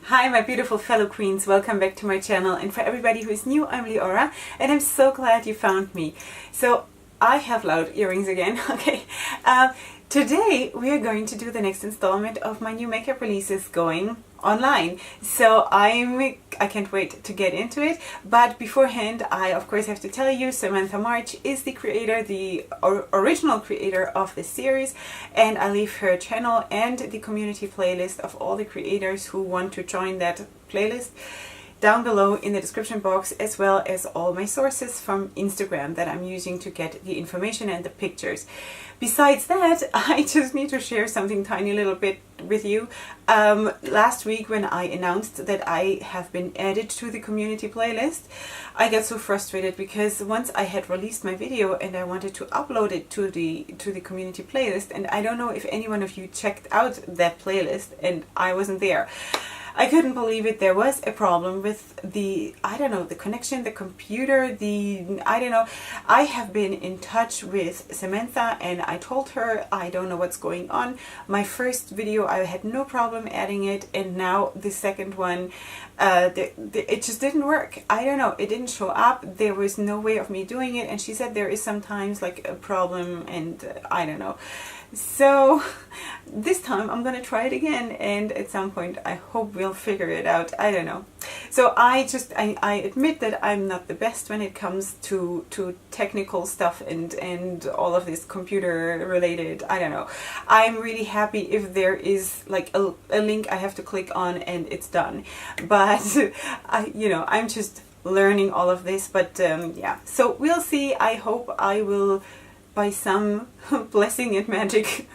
Hi my beautiful fellow queens, welcome back to my channel, and for everybody who is new, I'm Leorah and I'm so glad you found me. So I have loud earrings again, okay. Today we are going to do the next installment of my new makeup releases going online. So I can't wait to get into it, but beforehand I of course have to tell you Samantha March is the creator, the original creator of this series, and I leave her channel and the community playlist of all the creators who want to join that playlist down below in the description box, as well as all my sources from Instagram that I'm using to get the information and the pictures. Besides that, I just need to share something tiny little bit with you. Last week when I announced that I have been added to the community playlist, I got so frustrated because once I had released my video and I wanted to upload it to the community playlist, and I don't know if any one of you checked out that playlist and I wasn't there. I couldn't believe it. There was a problem with the connection, the computer, I don't know. I have been in touch with Samantha and I told her I don't know what's going on. My first video, I had no problem adding it, and now the second one, it just didn't work. I don't know. It didn't show up. There was no way of me doing it, and she said there is sometimes like a problem, and I don't know. So this time I'm gonna try it again, and at some point I hope we'll figure it out. I don't know. So I admit that I'm not the best when it comes to technical stuff and all of this computer related. I don't know. I'm really happy if there is like a link I have to click on and it's done. But I'm just learning all of this. But yeah, so we'll see. I hope I will, by some blessing and magic,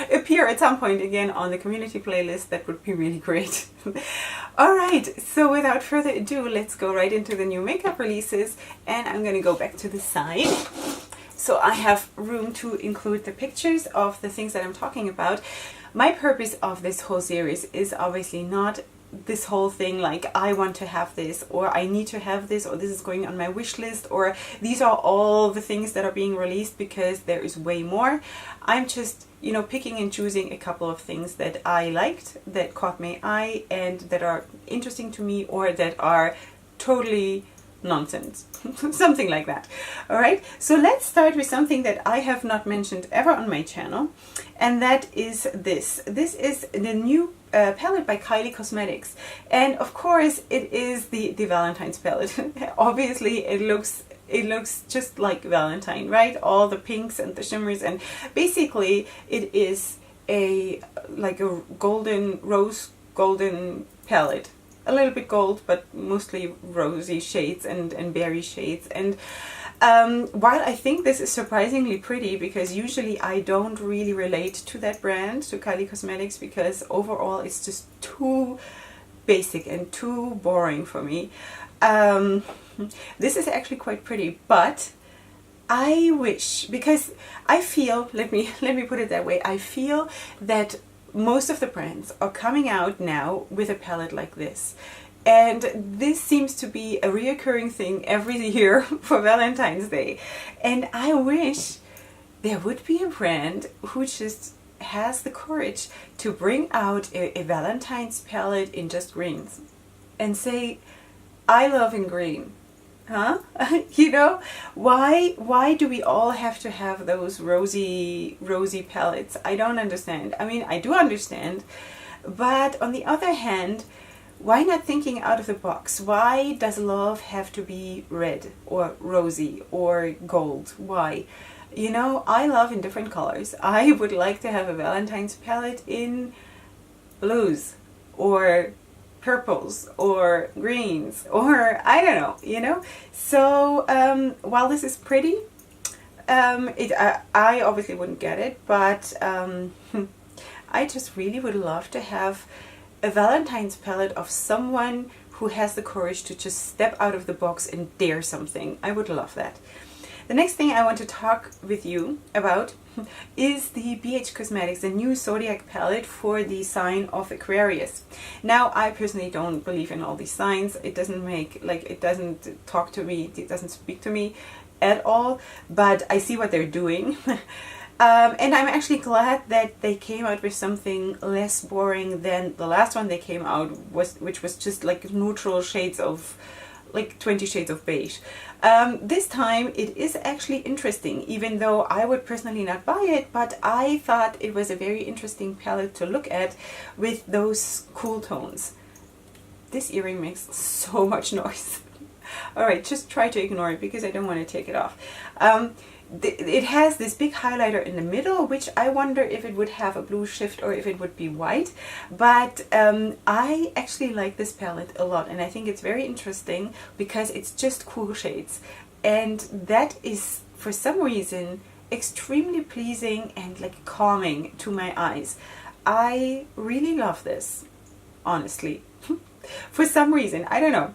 appear at some point again on the community playlist. That would be really great. Alright, so without further ado, let's go right into the new makeup releases, and I'm gonna go back to the side so I have room to include the pictures of the things that I'm talking about. My purpose of this whole series is obviously not this whole thing like I want to have this, or I need to have this, or this is going on my wish list, or these are all the things that are being released, because there is way more. I'm just, picking and choosing a couple of things that I liked, that caught my eye, and that are interesting to me, or that are totally nonsense. Something like that. Alright, so let's start with something that I have not mentioned ever on my channel, and that is this. This is the new palette by Kylie Cosmetics, and of course it is the Valentine's palette. Obviously it looks just like Valentine, right? All the pinks and the shimmers, and basically it is like a rose golden palette. A little bit gold, but mostly rosy shades and berry shades. And while I think this is surprisingly pretty, because usually I don't really relate to that brand, to Kylie Cosmetics, because overall it's just too basic and too boring for me. This is actually quite pretty, but I wish, because I feel, let me put it that way, I feel that most of the brands are coming out now with a palette like this, and this seems to be a reoccurring thing every year for Valentine's Day, and I wish there would be a brand who just has the courage to bring out a Valentine's palette in just greens and say, I love in green. Huh? Why do we all have to have those rosy palettes? I don't understand. I mean, I do understand, but on the other hand, why not thinking out of the box? Why does love have to be red or rosy or gold? Why? I love in different colors. I would like to have a Valentine's palette in blues or purples or greens, or I don't know, So while this is pretty, I obviously wouldn't get it, but I just really would love to have a Valentine's palette of someone who has the courage to just step out of the box and dare something. I would love that. The next thing I want to talk with you about is the BH Cosmetics, the new Zodiac palette for the sign of Aquarius. Now, I personally don't believe in all these signs. It doesn't talk to me, it doesn't speak to me at all, but I see what they're doing. And I'm actually glad that they came out with something less boring than the last one they came out which was just like neutral shades of like 20 shades of beige. This time it is actually interesting, even though I would personally not buy it, but I thought it was a very interesting palette to look at with those cool tones. This earring makes so much noise. Alright, just try to ignore it because I don't want to take it off. It has this big highlighter in the middle, which I wonder if it would have a blue shift or if it would be white. But I actually like this palette a lot, and I think it's very interesting because it's just cool shades. And that is, for some reason, extremely pleasing and like calming to my eyes. I really love this, honestly. For some reason, I don't know.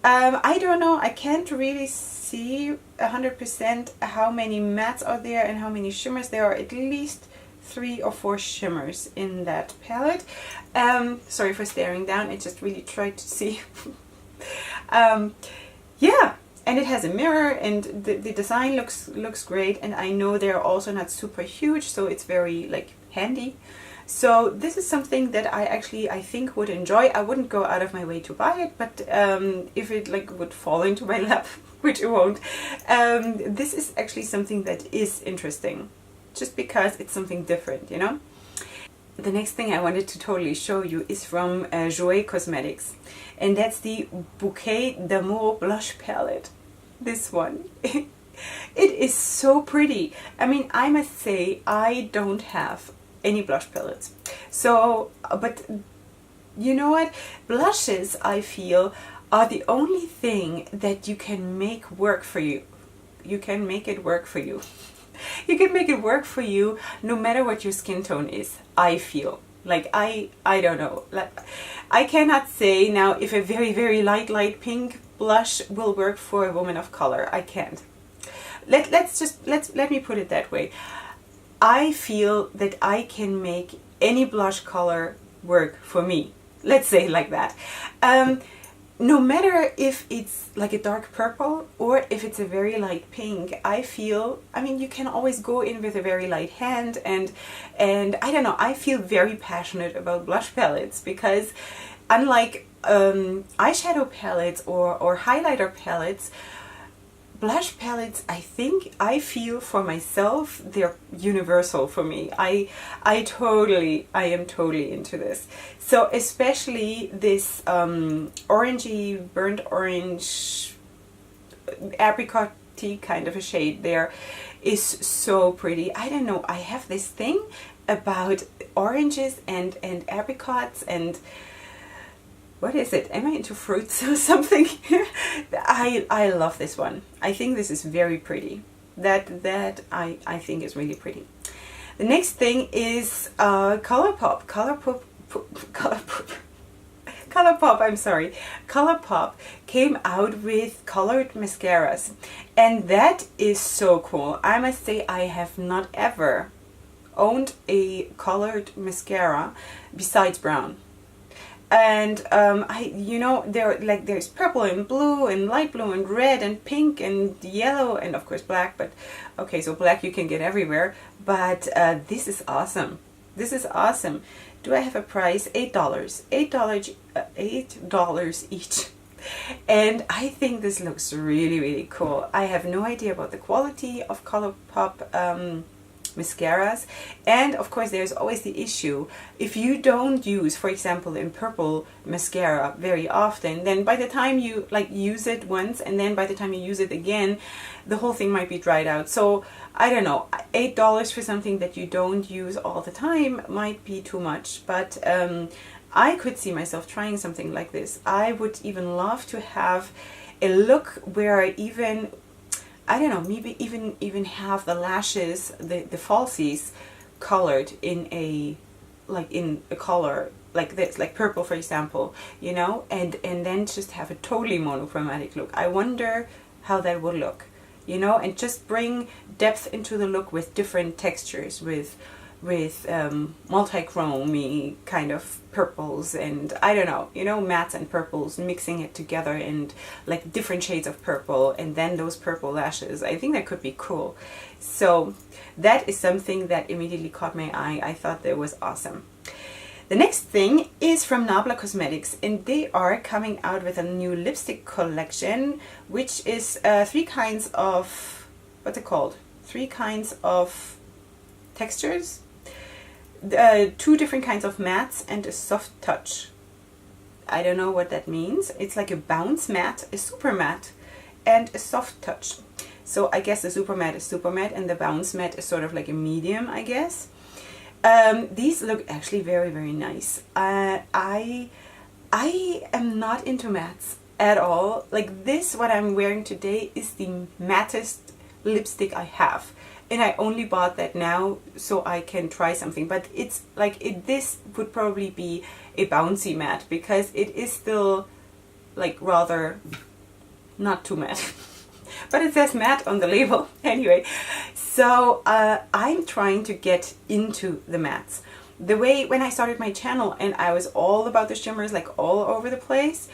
I can't really see 100% how many mattes are there and how many shimmers. There are at least 3 or 4 shimmers in that palette. Sorry for staring down, I just really tried to see. Yeah, and it has a mirror, and the design looks great, and I know they're also not super huge, so it's very like handy. So this is something that I think would enjoy. I wouldn't go out of my way to buy it, but if it like would fall into my lap, which it won't, this is actually something that is interesting, just because it's something different, you know. The next thing I wanted to totally show you is from Jouer Cosmetics, and that's the Bouquet d'Amour blush palette. This one. It is so pretty. I mean, I must say I don't have any blush palettes, so but you know what, blushes I feel are the only thing that you can make work for you. You can make it work for you. You can make it work for you no matter what your skin tone is. I feel like I don't know, like I cannot say now if a very light pink blush will work for a woman of color. I can't. Let me put it that way. I feel that I can make any blush color work for me. Let's say it like that. No matter if it's like a dark purple or if it's a very light pink, I mean, you can always go in with a very light hand, and I don't know, I feel very passionate about blush palettes because unlike eyeshadow palettes or highlighter palettes, blush palettes, I feel for myself, they're universal for me. I am totally into this. So especially this orangey, burnt orange, apricot-y kind of a shade there is so pretty. I don't know, I have this thing about oranges and apricots and what is it? Am I into fruits or something? I love this one. I think this is very pretty. That I think is really pretty. The next thing is ColourPop. ColourPop came out with colored mascaras, and that is so cool. I must say I have not ever owned a colored mascara besides brown. And there's purple and blue and light blue and red and pink and yellow and of course black, but okay, so black you can get everywhere, but this is awesome. This is awesome. Do I have a price? $8. $8 each. And I think this looks really cool. I have no idea about the quality of ColourPop mascaras, and of course there's always the issue if you don't use, for example, in purple mascara very often, then by the time you like use it once and then by the time you use it again, the whole thing might be dried out. So I don't know, $8 for something that you don't use all the time might be too much, but I could see myself trying something like this. I would even love to have a look where I don't know, maybe even have the lashes, the falsies, colored in a color like this, like purple for example, you know, and then just have a totally monochromatic look. I wonder how that would look, you know, and just bring depth into the look with different textures, with multi-chrome kind of purples, and I don't know, you know, mattes and purples, mixing it together and like different shades of purple, and then those purple lashes. I think that could be cool. So that is something that immediately caught my eye. I thought that was awesome. The next thing is from Nabla Cosmetics, and they are coming out with a new lipstick collection, which is 3 kinds of, what's it called? 3 kinds of textures, 2 different kinds of mattes, and a soft touch. I don't know what that means. It's like a bounce matte, a super matte, and a soft touch. So I guess the super matte is super matte, and the bounce matte is sort of like a medium, I guess. These look actually very, very nice. I am not into mattes at all. Like this, what I'm wearing today is the mattest lipstick I have. And I only bought that now so I can try something. But it's like, this would probably be a bouncy matte, because it is still like rather not too matte. But it says matte on the label anyway. So I'm trying to get into the mattes. The way when I started my channel and I was all about the shimmers, like all over the place,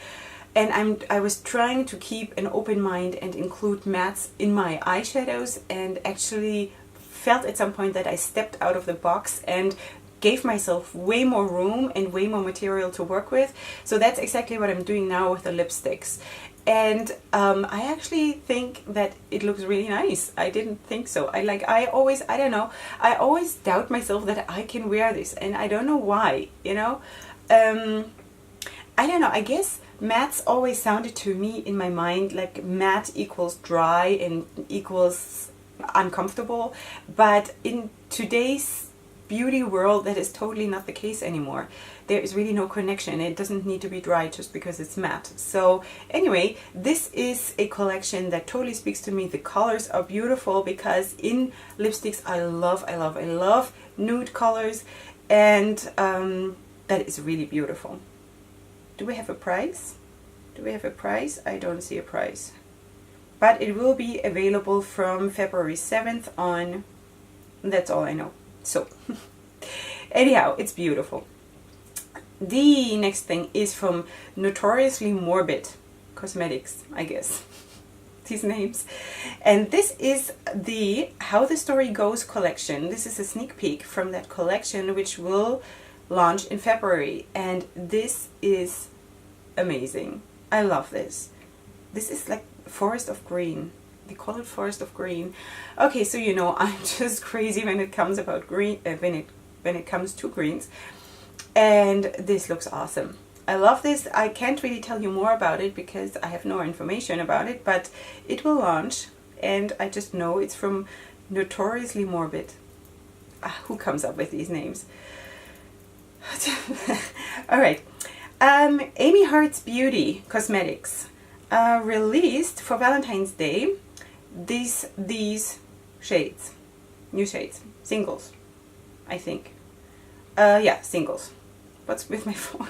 and I was trying to keep an open mind and include mattes in my eyeshadows, and actually felt at some point that I stepped out of the box and gave myself way more room and way more material to work with. So that's exactly what I'm doing now with the lipsticks. And I actually think that it looks really nice. I didn't think so. I always doubt myself that I can wear this, and I don't know why, you know. I don't know, I guess mattes always sounded to me in my mind like matte equals dry and equals uncomfortable, but in today's beauty world that is totally not the case anymore. There is really no connection. It doesn't need to be dry just because it's matte. So anyway, this is a collection that totally speaks to me. The colors are beautiful, because in lipsticks I love nude colors, and that is really beautiful. Do we have a price? Do we have a price? I don't see a price. But it will be available from February 7th on. That's all I know. So anyhow, it's beautiful. The next thing is from Notoriously Morbid Cosmetics, I guess. These names. And this is the How the Story Goes collection. This is a sneak peek from that collection, which will launch in February. And this is amazing. I love this. This is like Forest of Green. They call it Forest of Green. Okay, so you know I'm just crazy when it comes about green, when it comes to greens. And this looks awesome. I love this. I can't really tell you more about it because I have no information about it, but it will launch, and I just know it's from Notoriously Morbid. Who comes up with these names? All right. Amy Hart's Beauty Cosmetics released for Valentine's Day these shades, new shades, singles, I think. Yeah, singles. What's with my phone?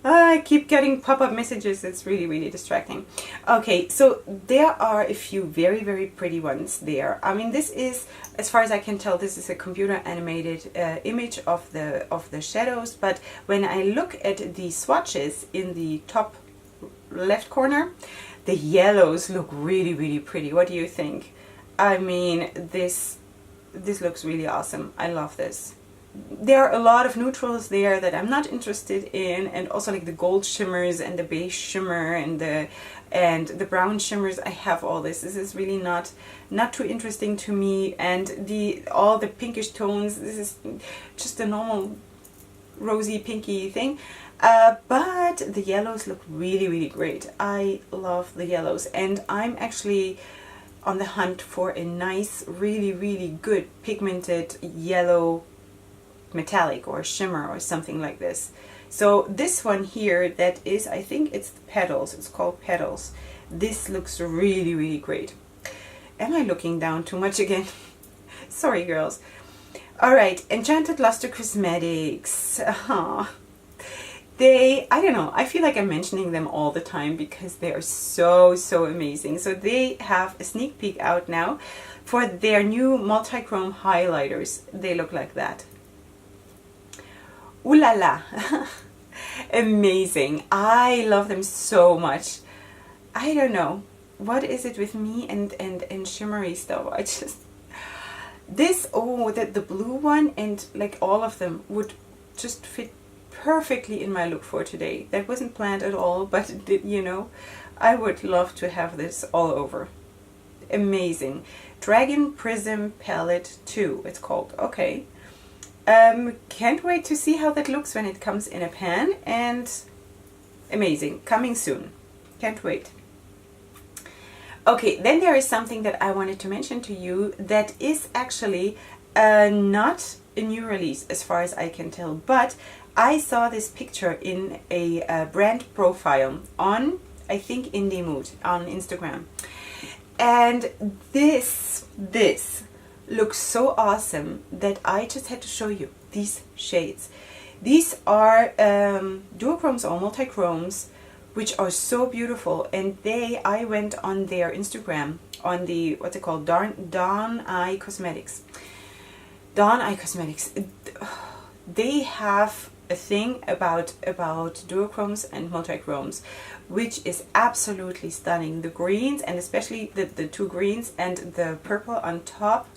I keep getting pop-up messages. It's really, really distracting. Okay, so there are a few very, very pretty ones there. I mean, this is, as far as I can tell, this is a computer animated image of the shadows. But when I look at the swatches in the top left corner, the yellows look really, really pretty. What do you think? I mean, this looks really awesome. I love this. There are a lot of neutrals there that I'm not interested in, and also like the gold shimmers and the beige shimmer and the brown shimmers. I have all this. This is really not too interesting to me, and all the pinkish tones, this is just a normal rosy pinky thing. But the yellows look really, really great. I love the yellows, and I'm actually on the hunt for a nice, really, really good pigmented yellow metallic or shimmer or something like this. So this one here, that is, I think it's Petals. It's called Petals. This looks really, really great. Am I looking down too much again? Sorry, girls. All right, Enchanted Luster Cosmetics. I don't know, I feel like I'm mentioning them all the time because they are so, so amazing. So they have a sneak peek out now for their new multi-chrome highlighters. They look like that. Ooh la la. Amazing. I love them so much. I don't know. What is it with me and shimmery stuff? I just... This, oh, the blue one and like all of them would just fit perfectly in my look for today. That wasn't planned at all, but it did, you know, I would love to have this all over. Amazing. Dragon Prism Palette 2, it's called. Okay. Can't wait to see how that looks when it comes in a pan, and amazing. Coming soon. Can't wait. Okay, then there is something that I wanted to mention to you that is actually not a new release as far as I can tell, but I saw this picture in a brand profile on, I think, Indie Mood on Instagram. And this looks so awesome that I just had to show you these shades. These are duochromes or multi-chromes, which are so beautiful, and I went on their Instagram, on the, what's it called, Dawn Eye Cosmetics. Dawn Eye Cosmetics. They have a thing about duochromes and multi-chromes, which is absolutely stunning. The greens, and especially the two greens and the purple on top,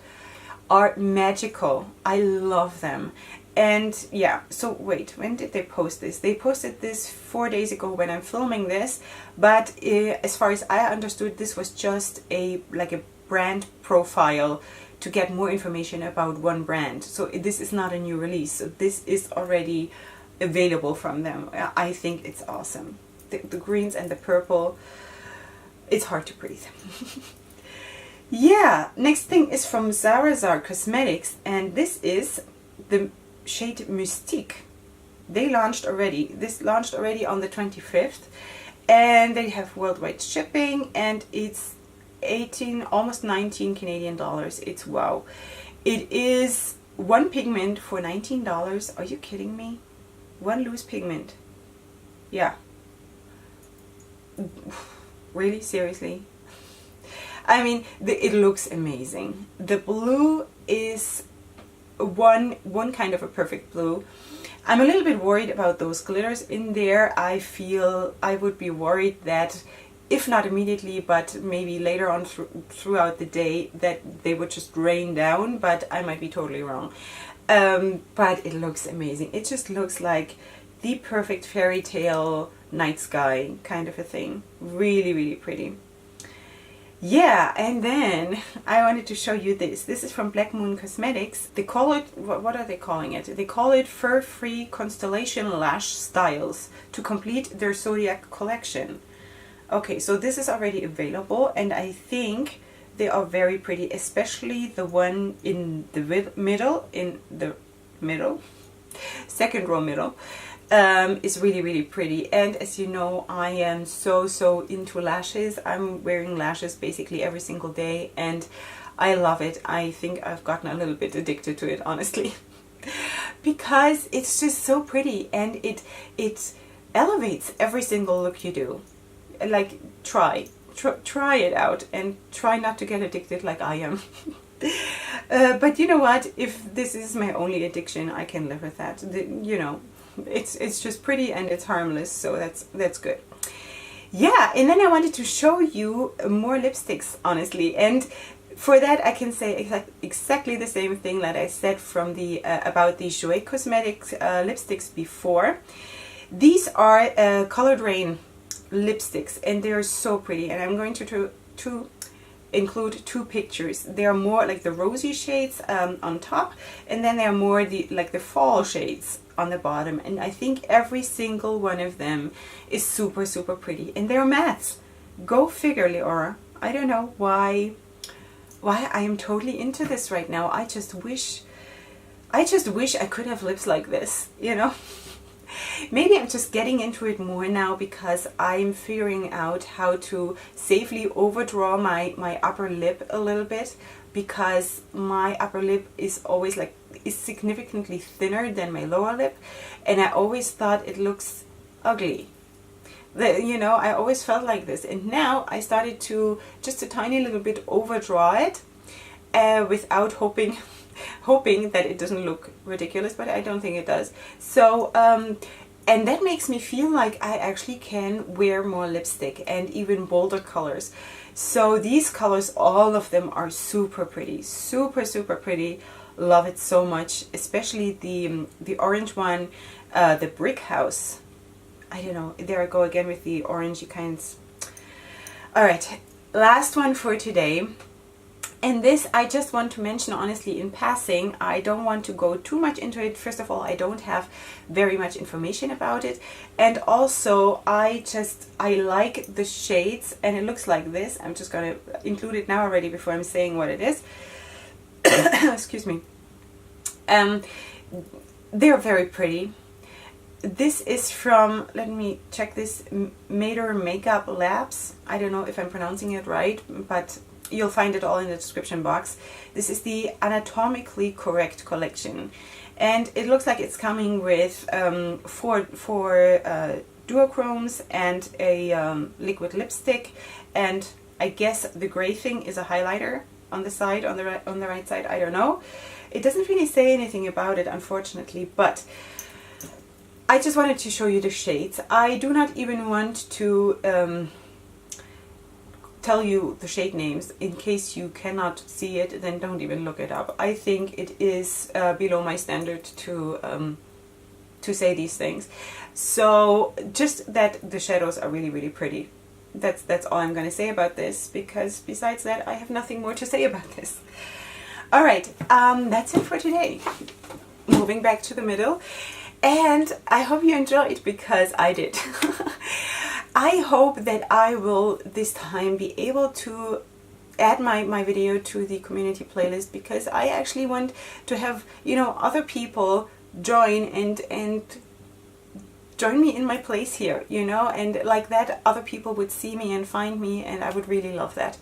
are magical. I love them. And yeah, so wait, when did they post this? They posted this 4 days ago when I'm filming this, but as far as I understood, this was just like a brand profile to get more information about one brand. So this is not a new release. So this is already available from them. I think it's awesome. The greens and the purple, it's hard to breathe. Yeah, next thing is from Zara Cosmetics, and this is the shade Mystique. They launched already. This launched already on the 25th, and they have worldwide shipping, and it's 18, almost 19 Canadian dollars. It's wow. It is one pigment for $19. Are you kidding me? One loose pigment. Yeah. Really? Seriously? I mean, it looks amazing. The blue is one kind of a perfect blue. I'm a little bit worried about those glitters in there. I feel I would be worried that if not immediately, but maybe later on throughout the day, that they would just rain down, but I might be totally wrong. But it looks amazing. It just looks like the perfect fairy tale night sky kind of a thing. Really, really pretty. Yeah, and then I wanted to show you this. This is from Black Moon Cosmetics. They call it, what are they calling it? They call it Fur-Free Constellation Lash Styles to complete their Zodiac collection. Okay, so this is already available, and I think they are very pretty, especially the one in the middle, second row middle. Is really, really pretty. And as you know, I am so into lashes. I'm wearing lashes basically every single day, and I love it. I think I've gotten a little bit addicted to it, honestly, because it's just so pretty, and it elevates every single look you do. Like, try it out, and try not to get addicted like I am. But you know what, if this is my only addiction, I can live with that. You know, it's just pretty and it's harmless, so that's good. Yeah, and then I wanted to show you more lipsticks, honestly, and for that I can say exactly the same thing that I said from the about the Jouer Cosmetics lipsticks before. These are Colored Rain lipsticks, and they're so pretty, and I'm going to include two pictures. They are more like the rosy shades on top, and then they are more like the fall shades on the bottom, and I think every single one of them is super pretty, and they're mattes. Go figure, Leorah. I don't know why I am totally into this right now. I just wish I could have lips like this, you know. Maybe I'm just getting into it more now because I'm figuring out how to safely overdraw my upper lip a little bit, because my upper lip is always is significantly thinner than my lower lip, and I always thought it looks ugly. You know, I always felt like this, and now I started to just a tiny little bit overdraw it without hoping that it doesn't look ridiculous, but I don't think it does. So and that makes me feel like I actually can wear more lipstick and even bolder colors. So these colors, all of them are super pretty, super pretty. Love it so much, especially the orange one, the Brick House. I don't know, there I go again with the orangey kinds. All right, last one for today. And this I just want to mention honestly in passing. I don't want to go too much into it. First of all, I don't have very much information about it. And also I like the shades, and it looks like this. I'm just going to include it now already before I'm saying what it is. Excuse me. They're very pretty. This is from, let me check this, Mater Makeup Labs. I don't know if I'm pronouncing it right, but you'll find it all in the description box. This is the Anatomically Correct collection, and it looks like it's coming with four duochromes and a liquid lipstick, and I guess the gray thing is a highlighter on the side, on the right side. I don't know. It doesn't really say anything about it, unfortunately, but I just wanted to show you the shades. I do not even want to tell you the shade names. In case you cannot see it, then don't even look it up. I think it is below my standard to say these things. So just that the shadows are really pretty. That's all I'm going to say about this, because besides that I have nothing more to say about this. All right, that's it for today. Moving back to the middle, and I hope you enjoyed, because I did. I hope that I will this time be able to add my video to the community playlist, because I actually want to have, you know, other people join and join me in my place here, you know, and like that other people would see me and find me, and I would really love that.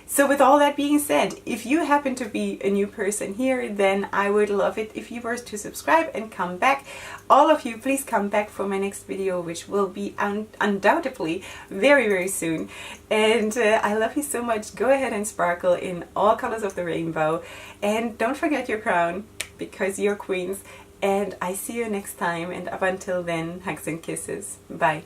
So with all that being said, if you happen to be a new person here, then I would love it if you were to subscribe and come back. All of you, please come back for my next video, which will be undoubtedly very soon. And I love you so much. Go ahead and sparkle in all colors of the rainbow. And don't forget your crown, because you're queens. And I see you next time. And up until then, hugs and kisses. Bye.